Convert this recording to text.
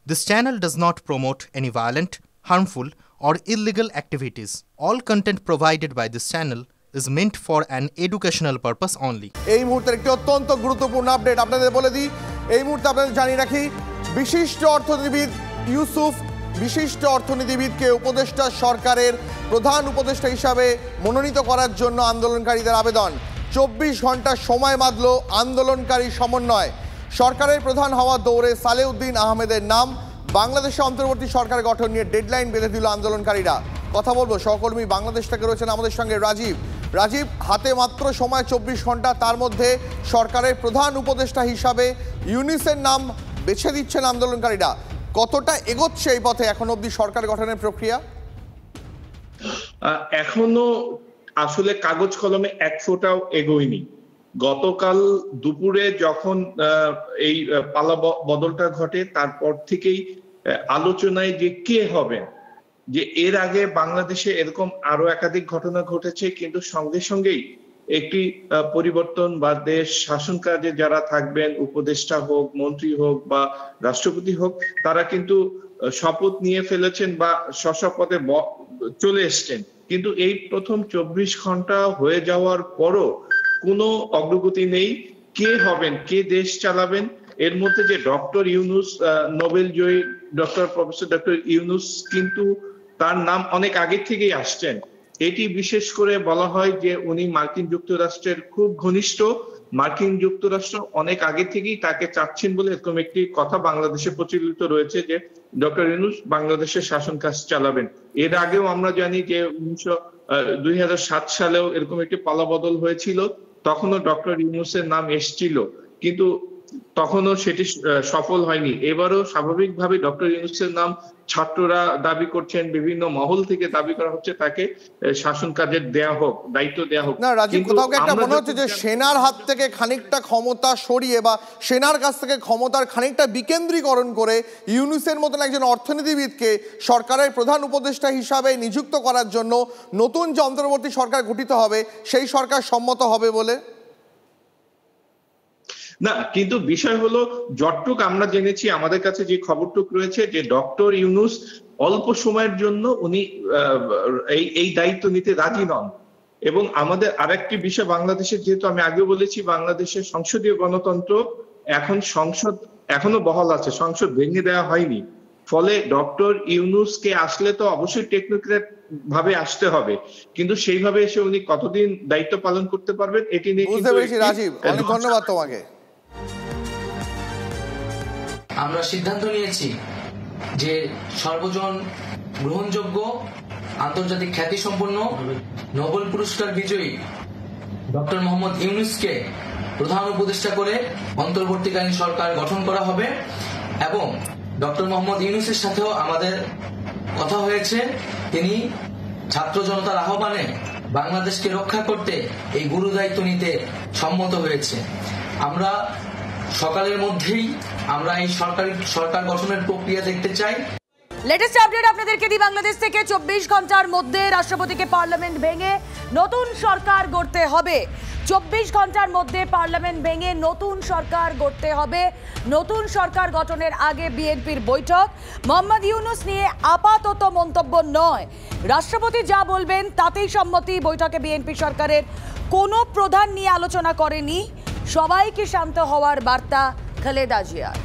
This channel does not promote any violent, harmful, or illegal activities. All content provided by this channel is meant for an educational purpose only. এই মুহূর্তের একটি অত্যন্ত গুরুত্বপূর্ণ update আপনাদের বলে দিই। এই মুহূর্তে আপনাদের জানিয়ে রাখি, বিশিষ্ট অর্থনীতিবিদ ইউসুফ বিশিষ্ট অর্থনীতিবিদকে উপদেষ্টা সরকারের প্রধান উপদেষ্টা হিসাবে মনোনীত করার জন্য আন্দোলনকারীদের আবেদন। 24 ঘন্টা সময় বাঁধল আন্দোলনকারী সমন্বয়। সরকারের প্রধান হওয়া দৌড়ে সালেউদ্দিন আহমেদের নাম। বাংলাদেশে অন্তর্বর্তী সরকার গঠন নিয়ে ডেডলাইন বেঁধে দিল আন্দোলনকারীরা। কথা বলবো সহকর্মী বাংলাদেশ থেকে রয়েছেন আমাদের সঙ্গে রাজীব। রাজীব, হাতে মাত্র সময় 24 ঘন্টা, তার মধ্যে সরকারের প্রধান উপদেষ্টা হিসাবে ইউনূসের নাম বেছে দিচ্ছেন আন্দোলনকারীরা। কতটা এগোচ্ছে এই পথে এখন অবধি সরকার গঠনের প্রক্রিয়া? এখনো আসলে কাগজ কলমে এক ফোঁটাও এগোয়নি। গতকাল দুপুরে যখন এই পালা বদলটা ঘটে, তারপর থেকেই আলোচনায় যে কে হবে, যে এর আগে বাংলাদেশে এরকম আরো একাধিক ঘটনা ঘটেছে, কিন্তু সঙ্গে সঙ্গেই একটি পরিবর্তন বা দেশ শাসন কাজে যারা থাকবেন, উপদেষ্টা হোক, মন্ত্রী হোক বা রাষ্ট্রপতি হোক, তারা কিন্তু শপথ নিয়ে ফেলেছেন বা স্বপদে চলে এসছেন। কিন্তু এই প্রথম 24 ঘন্টা হয়ে যাওয়ার পরও কোনো অগ্রগতি নেই। কে হবেন, কে দেশ চালাবেন? এর মধ্যে যে ডক্টর ইউনূস, নোবেল জয়ী প্রফেসর ডক্টর ইউনূস, কিন্তু তার নাম অনেক আগে থেকেই আসছেন। এটি বিশেষ করে বলা হয় যে উনি মার্কিন যুক্তরাষ্ট্রের খুব ঘনিষ্ঠ। মার্কিন যুক্তরাষ্ট্র অনেক আগে থেকেই তাকে চাচ্ছেন বলে এরকম একটি কথা বাংলাদেশে প্রচলিত রয়েছে যে ডক্টর ইউনূস বাংলাদেশের শাসন কাজ চালাবেন। এর আগেও আমরা জানি যে 2007 সালেও এরকম একটি পালাবদল হয়েছিল, তখনও ডক্টর ইউনূসের নাম এসেছিল, কিন্তু তখনও সেটি সফল হয়নি। এবারও স্বাভাবিকভাবে ডক্টর ইউনূসের নাম ছাত্ররা দাবি করছেন, বিভিন্ন মহল থেকে দাবি করা হচ্ছে তাকে শাসন কাজের দেয়া হোক, দায়িত্ব দেয়া হোক। না রাজীব, কোথাও একটা মনে হচ্ছে যে সেনার হাত থেকে খানিকটা ক্ষমতা সরিয়ে বা সেনার কাছ থেকে ক্ষমতার খানিকটা বিকেন্দ্রীকরণ করে ইউনূসের মতন একজন অর্থনীতিবিদকে সরকারের প্রধান উপদেষ্টা হিসাবে নিযুক্ত করার জন্য নতুন যে অন্তর্বর্তী সরকার গঠিত হবে সেই সরকার সম্মত হবে বলে? না, কিন্তু বিষয় হলো, যতটুক আমরা জেনেছি, আমাদের কাছে যে খবরটুক রয়েছে, যে ডক্টর ইউনূস অল্প সময়ের জন্য উনি এই দায়িত্ব নিতে রাজি নন। এবং আমাদের আরেকটি বিষয়, বাংলাদেশের যেহেতু আমি আগে বলেছি, বাংলাদেশের সংসদীয় গণতন্ত্র এখন সংসদ এখনো বহাল আছে, সংসদ ভেঙে দেওয়া হয়নি। ফলে ডক্টর ইউনূসকে আসলে তো অবশ্যই টেকনোক্র্যাট ভাবে আসতে হবে, কিন্তু সেইভাবে এসে উনি কতদিন দায়িত্ব পালন করতে পারবেন এটি নিয়ে। বুঝতে পেরেছি রাজীব, অনেক ধন্যবাদ তোমাকে। আমরা সিদ্ধান্ত নিয়েছি যে সর্বজন গ্রহণযোগ্য, আন্তর্জাতিক খ্যাতিসম্পন্ন, নোবেল পুরস্কার বিজয়ী ডক্টর মোহাম্মদ ইউনূসকে প্রধান উপদেষ্টা করে অন্তর্বর্তীকালীন সরকার গঠন করা হবে। এবং ডক্টর মোহাম্মদ ইউনূসের সাথেও আমাদের কথা হয়েছে, তিনি ছাত্র জনতার আহ্বানে বাংলাদেশকে রক্ষা করতে এই গুরু দায়িত্ব নিতে সম্মত হয়েছে। আমরা সকালের মধ্যেই আমরা এই সরকার গঠনের প্রক্রিয়া দেখতে চাই। লেটেস্ট আপডেট আপনাদেরকে দিই বাংলাদেশ থেকে। 24 ঘন্টার মধ্যে রাষ্ট্রপতিকে পার্লামেন্ট ভেঙে নতুন সরকার গড়তে হবে। 24 ঘন্টার মধ্যে পার্লামেন্ট ভেঙে নতুন সরকার গড়তে হবে। নতুন সরকার গঠনের আগে বিএনপির বৈঠক। মোহাম্মদ ইউনূস নিয়ে আপাতত মন্তব্য নয়, রাষ্ট্রপতি যা বলবেন তাতেই সম্মতি। বৈঠকে বিএনপি সরকারের কোনো প্রধান নিয়ে আলোচনা করেনি। সবাইকে শান্ত হওয়ার বার্তা খালেদা জিয়ার।